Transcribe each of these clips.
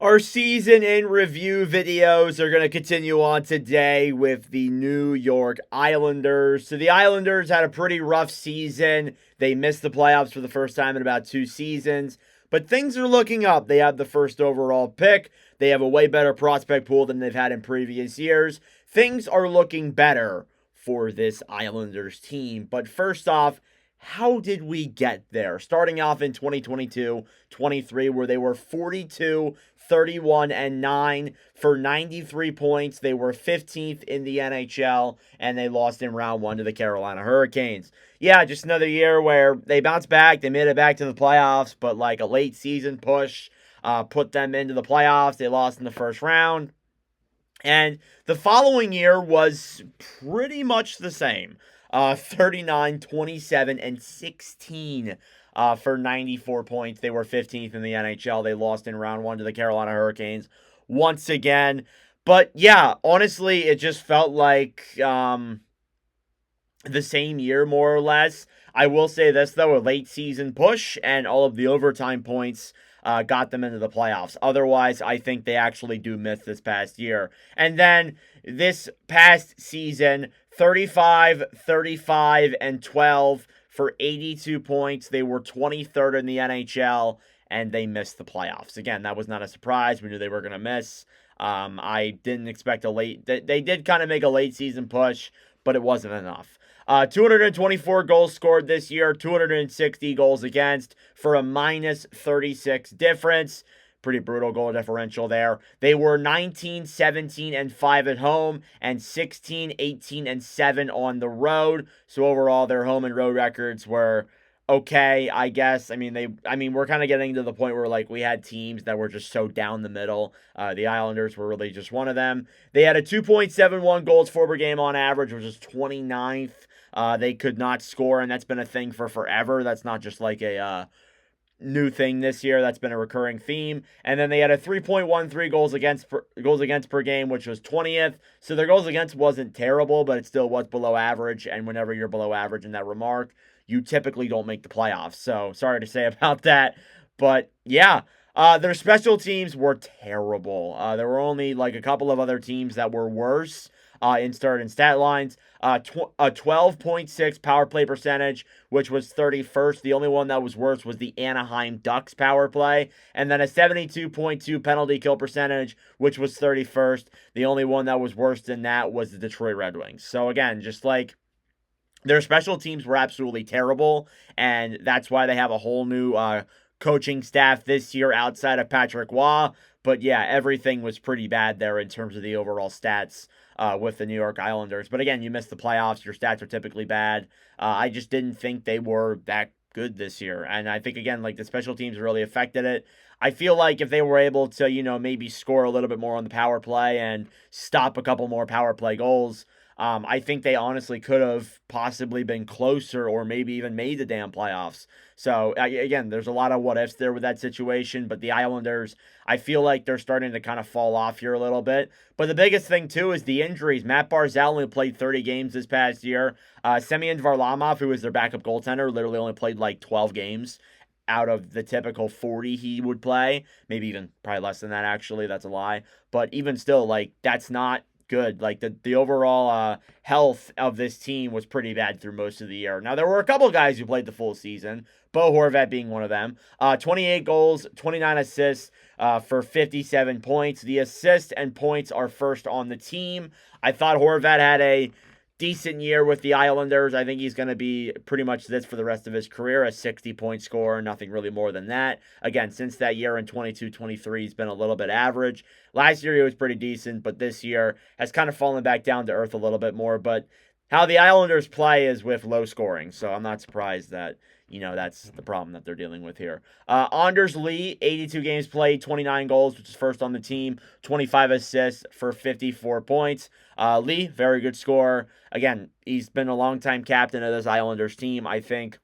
Our season in review videos are going to continue on today with the New York Islanders. So, the Islanders had a pretty rough season. They missed the playoffs for the first time in about 2 seasons, but things are looking up. They have the first overall pick, they have a way better prospect pool than they've had in previous years. Things are looking better for this Islanders team. But first off, how did we get there? Starting off in 2022-23, where they were 42, 31, and 9 for 93 points. They were 15th in the NHL, and they lost in round one to the Carolina Hurricanes. Yeah, just another year where they bounced back. They made it back to the playoffs, but like a late season push put them into the playoffs. They lost in the first round. And the following year was pretty much the same. 39, 27, and 16 for 94 points. They were 15th in the NHL. They lost in round one to the Carolina Hurricanes once again. But yeah, honestly, it just felt like the same year, more or less. I will say this, though, a late season push and all of the overtime points got them into the playoffs. Otherwise, I think they actually do miss this past year. And then this past season, 35, 35, and 12 for 82 points. They were 23rd in the NHL, and they missed the playoffs. Again, that was not a surprise. We knew they were going to miss. I didn't expect a late. They did kind of make a late season push, but it wasn't enough. 224 goals scored this year, 260 goals against for a minus 36 difference. Pretty brutal goal differential there. They were 19, 17, and 5 at home, and 16, 18, and 7 on the road. So overall, their home and road records were okay, I guess. We're kind of getting to the point where like we had teams that were just so down the middle. The Islanders were really just one of them. They had a 2.71 goals for per game on average, which is 29th. They could not score, and that's been a thing for forever. That's not just like a new thing this year. That's been a recurring theme. And then they had a 3.13 goals against per game, which was 20th. So their goals against wasn't terrible, but it still was below average. And whenever you're below average in that remark, you typically don't make the playoffs. So sorry to say about that. But yeah, their special teams were terrible. There were only like a couple of other teams that were worse in start and stat lines. A 12.6 power play percentage, which was 31st. The only one that was worse was the Anaheim Ducks power play. And then a 72.2 penalty kill percentage, which was 31st. The only one that was worse than that was the Detroit Red Wings. So again, just like their special teams were absolutely terrible, and that's why they have a whole new coaching staff this year outside of Patrick Waugh. But yeah, everything was pretty bad there in terms of the overall stats with the New York Islanders. But again, you missed the playoffs. Your stats are typically bad. I just didn't think they were that good this year. And I think, again, like the special teams really affected it. I feel like if they were able to, maybe score a little bit more on the power play and stop a couple more power play goals, I think they honestly could have possibly been closer or maybe even made the damn playoffs. So, again, there's a lot of what ifs there with that situation, but the Islanders, I feel like they're starting to kind of fall off here a little bit. But the biggest thing, too, is the injuries. Matt Barzal only played 30 games this past year. Semyon Varlamov, who was their backup goaltender, literally only played like 12 games out of the typical 40 he would play. Maybe even probably less than that, actually. That's a lie. But even still, like, that's not good. Like the overall health of this team was pretty bad through most of the year. Now there were a couple guys who played the full season. Bo Horvat being one of them. 28 goals, 29 assists for 57 points. The assists and points are first on the team. I thought Horvat had a decent year with the Islanders. I think he's going to be pretty much this for the rest of his career, a 60-point scorer, nothing really more than that. Again, since that year in 22-23, he's been a little bit average. Last year he was pretty decent, but this year has kind of fallen back down to earth a little bit more. But how the Islanders play is with low scoring, so I'm not surprised that that's the problem that they're dealing with here. Anders Lee, 82 games played, 29 goals, which is first on the team, 25 assists for 54 points. Lee, very good scorer. Again, he's been a longtime captain of this Islanders team. I think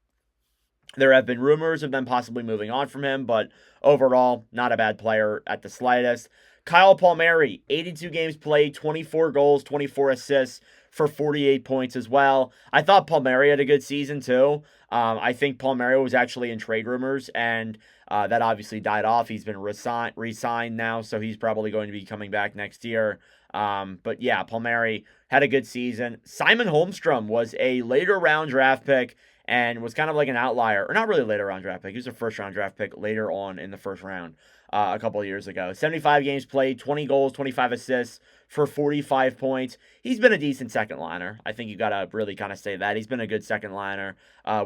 there have been rumors of them possibly moving on from him, but overall, not a bad player at the slightest. Kyle Palmieri, 82 games played, 24 goals, 24 assists for 48 points as well. I thought Palmieri had a good season too. I think Palmieri was actually in trade rumors, and That obviously died off. He's been re-signed now, so he's probably going to be coming back next year. But yeah, Palmieri had a good season. Simon Holmstrom was a later round draft pick and was kind of like an outlier, or not really later round draft pick. He was a first round draft pick later on in the first round a couple of years ago. 75 games played, 20 goals, 25 assists for 45 points. He's been a decent second liner. I think you got to really kind of say that. He's been a good second liner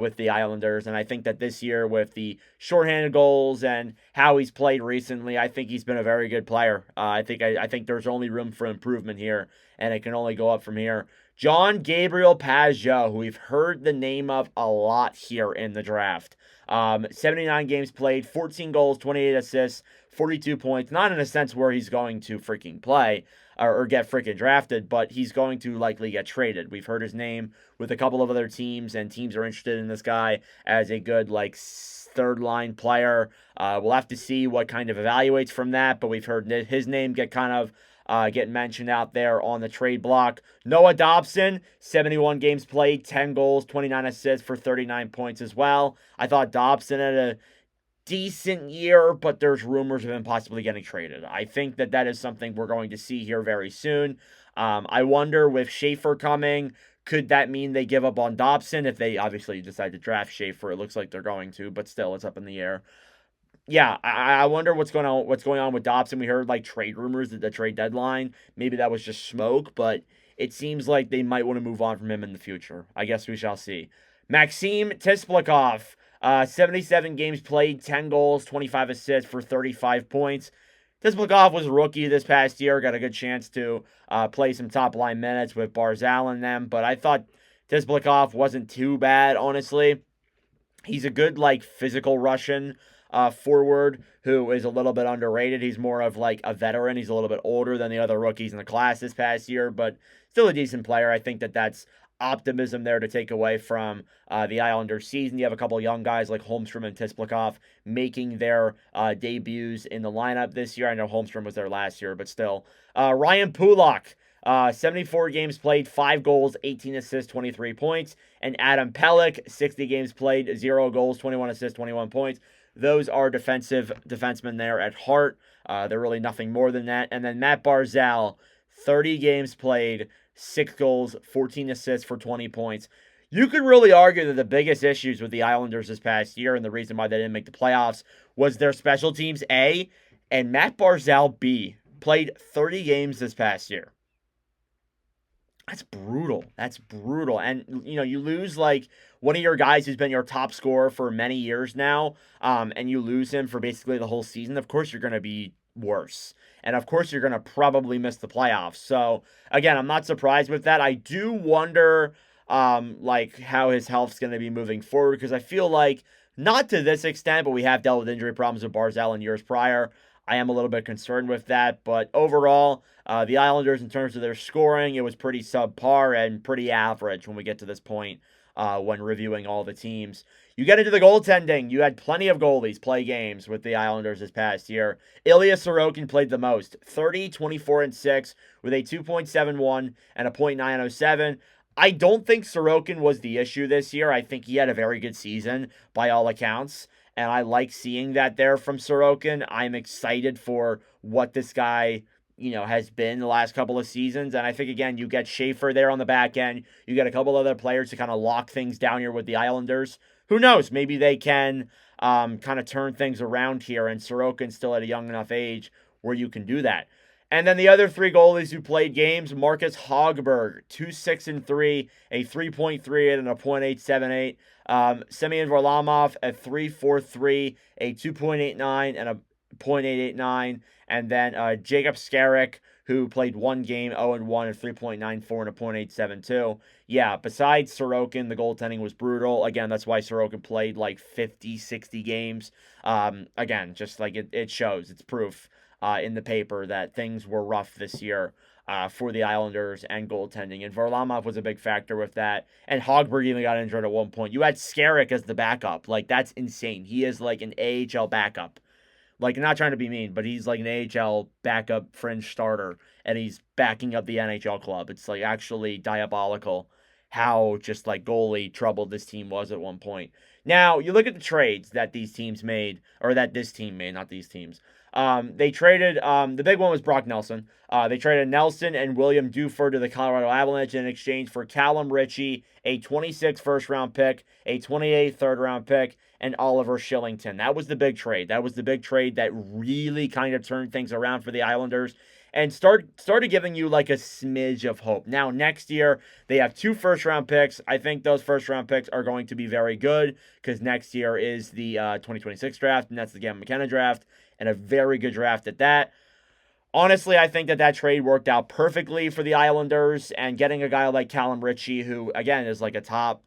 with the Islanders. And I think that this year, with the shorthanded goals and how he's played recently, I think he's been a very good player. I think there's only room for improvement here, and it can only go up from here. John Gabriel Pageau, who we've heard the name of a lot here in the draft. 79 games played, 14 goals, 28 assists, 42 points. Not in a sense where he's going to freaking play or get freaking drafted, but he's going to likely get traded. We've heard his name with a couple of other teams, and teams are interested in this guy as a good, like, third line player. We'll have to see what kind of evaluates from that, but we've heard his name get kind of getting mentioned out there on the trade block. Noah Dobson, 71 games played, 10 goals, 29 assists for 39 points as well. I thought Dobson had a decent year, but there's rumors of him possibly getting traded. I think that is something we're going to see here very soon. I wonder, with Schaefer coming, could that mean they give up on Dobson? If they obviously decide to draft Schaefer, it looks like they're going to, but still, it's up in the air. Yeah, I wonder what's going on. What's going on with Dobson? We heard like trade rumors at the trade deadline. Maybe that was just smoke, but it seems like they might want to move on from him in the future. I guess we shall see. Maxim Tisplikov, 77 games played, 10 goals, 25 assists for 35 points. Tisplikov was a rookie this past year, got a good chance to play some top line minutes with Barzal and them, but I thought Tisplikov wasn't too bad, honestly. He's a good, like, physical Russian forward who is a little bit underrated. He's more of like a veteran. He's a little bit older than the other rookies in the class this past year, but still a decent player. I think that's optimism there to take away from the Islanders season. You have a couple of young guys like Holmstrom and Tisplikov making their debuts in the lineup this year. I know Holmstrom was there last year, but still. Ryan Pulock, 74 games played, 5 goals, 18 assists, 23 points. And Adam Pelech, 60 games played, 0 goals, 21 assists, 21 points. Those are defensemen there at heart. They're really nothing more than that. And then Matt Barzal, 30 games played, 6 goals, 14 assists for 20 points. You could really argue that the biggest issues with the Islanders this past year, and the reason why they didn't make the playoffs, was their special teams, A, and Matt Barzal, B, played 30 games this past year. That's brutal. That's brutal. And, you lose, like, one of your guys who's been your top scorer for many years now, and you lose him for basically the whole season. Of course, you're going to be worse. And, of course, you're going to probably miss the playoffs. So, again, I'm not surprised with that. I do wonder, like, how his health's going to be moving forward, because I feel like, not to this extent, but we have dealt with injury problems with Barzal in years prior. I am a little bit concerned with that, but overall, the Islanders, in terms of their scoring, it was pretty subpar and pretty average when we get to this point when reviewing all the teams. You get into the goaltending. You had plenty of goalies play games with the Islanders this past year. Ilya Sorokin played the most, 30, 24, and 6 with a 2.71 and a .907. I don't think Sorokin was the issue this year. I think he had a very good season by all accounts. And I like seeing that there from Sorokin. I'm excited for what this guy, has been the last couple of seasons. And I think, again, you get Schaefer there on the back end. You get a couple other players to kind of lock things down here with the Islanders. Who knows? Maybe they can kind of turn things around here. And Sorokin's still at a young enough age where you can do that. And then the other 3 goalies who played games, Marcus Hogberg, 2.6-3, a 3.38 and a .878. Semyon Varlamov at 3.43, a 2.89 and a .889. And then Jacob Skarek, who played 1 game, 0-1, at 3.94 and a .872. Yeah, besides Sorokin, the goaltending was brutal. Again, that's why Sorokin played like 50, 60 games. Again, just like it shows, it's proof in the paper that things were rough this year for the Islanders and goaltending. And Varlamov was a big factor with that. And Hogberg even got injured at one point. You had Skarek as the backup. Like, that's insane. He is like an AHL backup. Like, not trying to be mean, but he's like an AHL backup fringe starter, and he's backing up the NHL club. It's like actually diabolical how just like goalie troubled this team was at one point. Now, you look at the trades that these teams made, or that this team made, not these teams. They traded, the big one was Brock Nelson. They traded Nelson and William Duford to the Colorado Avalanche in exchange for Callum Ritchie, a 26 first-round pick, a 28 third-round pick, and Oliver Shillington. That was the big trade. That was the big trade that really kind of turned things around for the Islanders and started giving you like a smidge of hope. Now, next year, they have 2 first-round picks. I think those first-round picks are going to be very good because next year is the 2026 draft, and that's the Gavin McKenna draft, and a very good draft at that. Honestly, I think that trade worked out perfectly for the Islanders, and getting a guy like Callum Ritchie, who, again, is like a top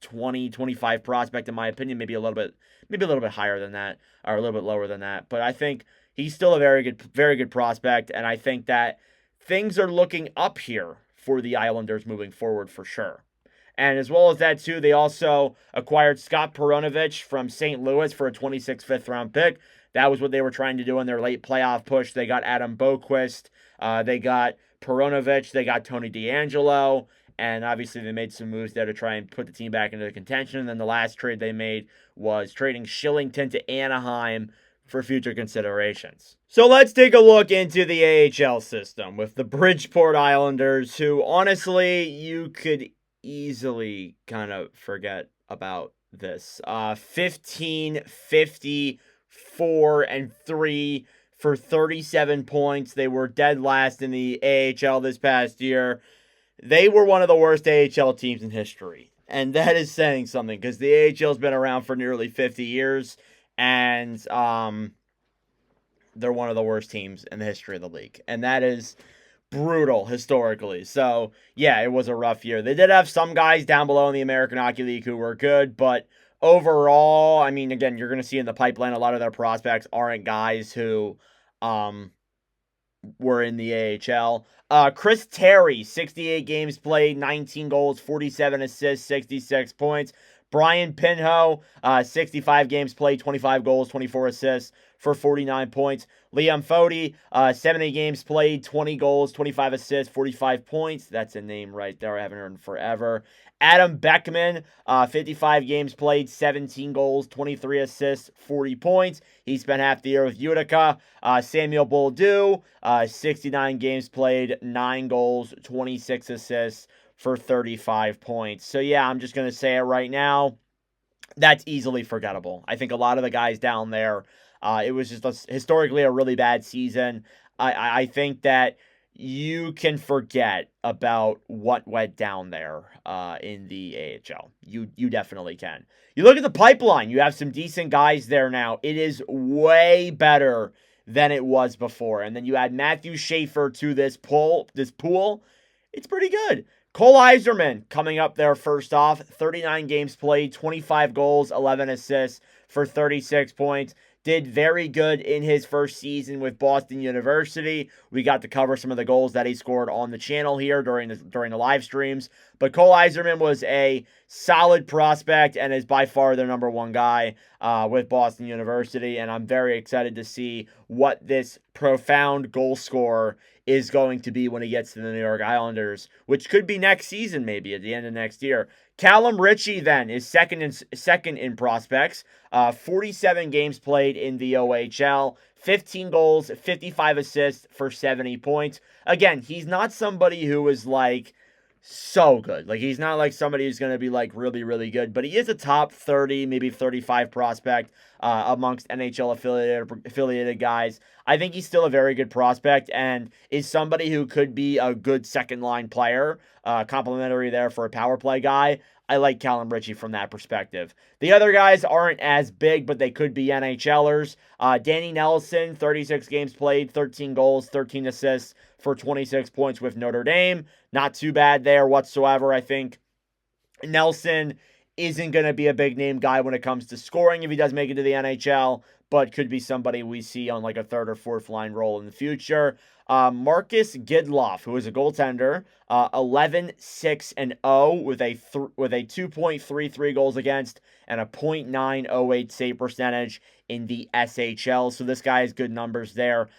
20, 25 prospect, in my opinion, maybe a little bit higher than that, or a little bit lower than that, but I think he's still a very good prospect, and I think that things are looking up here for the Islanders moving forward for sure. And as well as that, too, they also acquired Scott Perunovich from St. Louis for a 26th fifth-round pick. That was what they were trying to do in their late playoff push. They got Adam Boqvist. They got Perunovich. They got Tony DeAngelo. And obviously, they made some moves there to try and put the team back into contention. And then the last trade they made was trading Shillington to Anaheim for future considerations. So let's take a look into the AHL system with the Bridgeport Islanders, who honestly, you could easily kind of forget about this. 15, 50, 4, and 3 for 37 points. They were dead last in the AHL this past year. They were one of the worst AHL teams in history. And that is saying something because the AHL's been around for nearly 50 years. And they're one of the worst teams in the history of the league. And that is brutal historically. So, yeah, it was a rough year. They did have some guys down below in the American Hockey League who were good, but overall, I mean, again, you're going to see in the pipeline a lot of their prospects aren't guys who were in the AHL. Chris Terry, 68 games played, 19 goals, 47 assists, 66 points. Brian Pinho, 65 games played, 25 goals, 24 assists for 49 points. Liam Foti, 70 games played, 20 goals, 25 assists, 45 points. That's a name right there I haven't heard in forever. Adam Beckman, 55 games played, 17 goals, 23 assists, 40 points. He spent half the year with Utica. Samuel Boldu, 69 games played, 9 goals, 26 assists for 35 points. So, yeah, I'm just going to say it right now. That's easily forgettable. I think a lot of the guys down there, it was just historically a really bad season. I think that you can forget about what went down there in the AHL. You definitely can. You look at the pipeline. You have some decent guys there now. It is way better than it was before. And then you add Matthew Schaefer to this pool. It's pretty good. Cole Yzerman coming up there first off. 39 games played, 25 goals, 11 assists for 36 points. Did very good in his first season with Boston University. We got to cover some of the goals that he scored on the channel here during the live streams. But Cole Yzerman was a solid prospect and is by far their number one guy with Boston University. And I'm very excited to see what this profound goal scorer is going to be when he gets to the New York Islanders, which could be next season, maybe at the end of next year. Callum Ritchie then is second in prospects. 47 games played in the OHL, 15 goals, 55 assists for 70 points. Again, he's not somebody who is like so good. Like, he's not like somebody who's going to be like really, really good, but he is a top 30, maybe 35 prospect amongst NHL affiliated guys. I think he's still a very good prospect and is somebody who could be a good second line player, complimentary there for a power play guy. I like Callum Ritchie from that perspective. The other guys aren't as big, but they could be NHLers. Danny Nelson, 36 games played, 13 goals, 13 assists for 26 points with Notre Dame. Not too bad there whatsoever. I think Nelson isn't going to be a big name guy when it comes to scoring if he does make it to the NHL, but could be somebody we see on like a third or fourth line role in the future. Marcus Gidloff, who is a goaltender, 11-6-0 with a 2.33 goals against and a .908 save percentage in the SHL. So this guy has good numbers there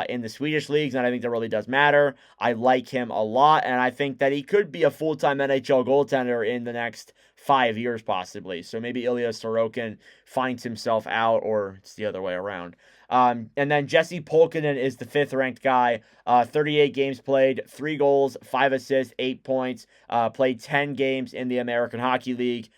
in the Swedish leagues, and I think that really does matter. I like him a lot, and I think that he could be a full-time NHL goaltender in the next 5 years possibly. So maybe Ilya Sorokin finds himself out, or it's the other way around. And then Jesse Pulkkinen is the 5th-ranked guy. 38 games played, 3 goals, 5 assists, 8 points. Played 10 games in the American Hockey League.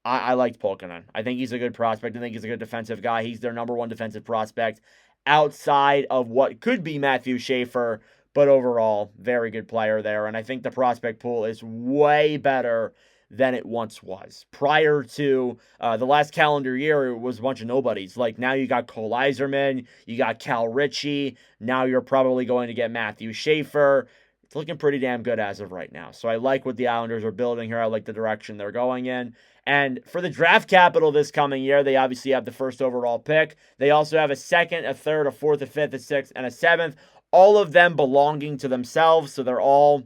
I liked Pulkkinen. I think he's a good prospect. I think he's a good defensive guy. He's their number 1 defensive prospect outside of what could be Matthew Schaefer, but overall, very good player there. And I think the prospect pool is way better than it once was. Prior to the last calendar year, it was a bunch of nobodies. Like now you got Cole Eiserman, you got Cal Ritchie. Now you're probably going to get Matthew Schaefer. It's looking pretty damn good as of right now. So I like what the Islanders are building here. I like the direction they're going in. And for the draft capital this coming year, they obviously have the 1st overall pick. They also have a 2nd, a 3rd, a 4th, a 5th, a 6th, and a 7th. All of them belonging to themselves. So they're all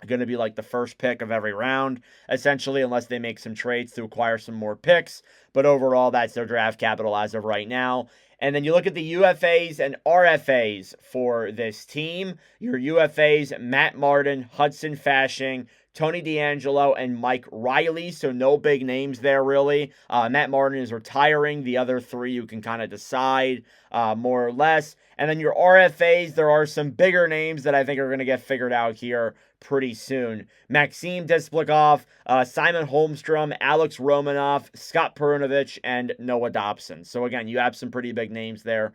going to be like the first pick of every round, essentially, unless they make some trades to acquire some more picks. But overall, that's their draft capital as of right now. And then you look at the UFAs and RFAs for this team. Your UFAs, Matt Martin, Hudson Fasching, Tony DeAngelo, and Mike Riley. So no big names there, really. Matt Martin is retiring. The other 3 you can kind of decide more or less. And then your RFAs, there are some bigger names that I think are going to get figured out here pretty soon. Maxim Desplikov, Simon Holmstrom, Alex Romanov, Scott Perunovich, and Noah Dobson. So again, you have some pretty big names there.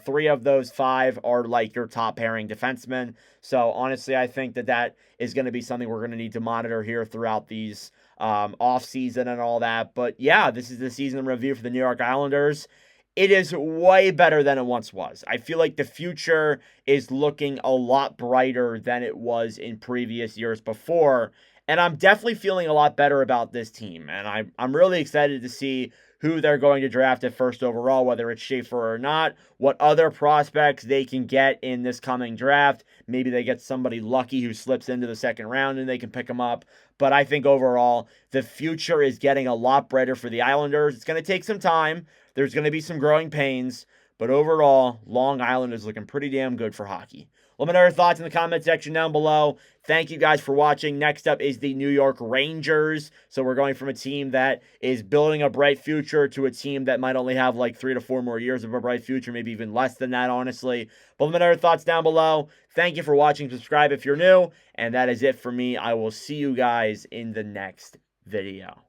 3 of those 5 are like your top pairing defensemen. So honestly, I think that is going to be something we're going to need to monitor here throughout these off season and all that. But yeah, this is the season review for the New York Islanders. It is way better than it once was. I feel like the future is looking a lot brighter than it was in previous years before. And I'm definitely feeling a lot better about this team. And I'm really excited to see who they're going to draft at 1st overall, whether it's Schaefer or not, what other prospects they can get in this coming draft. Maybe they get somebody lucky who slips into the 2nd round and they can pick them up. But I think overall, the future is getting a lot brighter for the Islanders. It's going to take some time. There's going to be some growing pains, but overall, Long Island is looking pretty damn good for hockey. Let me know your thoughts in the comment section down below. Thank you guys for watching. Next up is the New York Rangers. So we're going from a team that is building a bright future to a team that might only have like 3 to 4 more years of a bright future, maybe even less than that, honestly. But let me know your thoughts down below. Thank you for watching. Subscribe if you're new. And that is it for me. I will see you guys in the next video.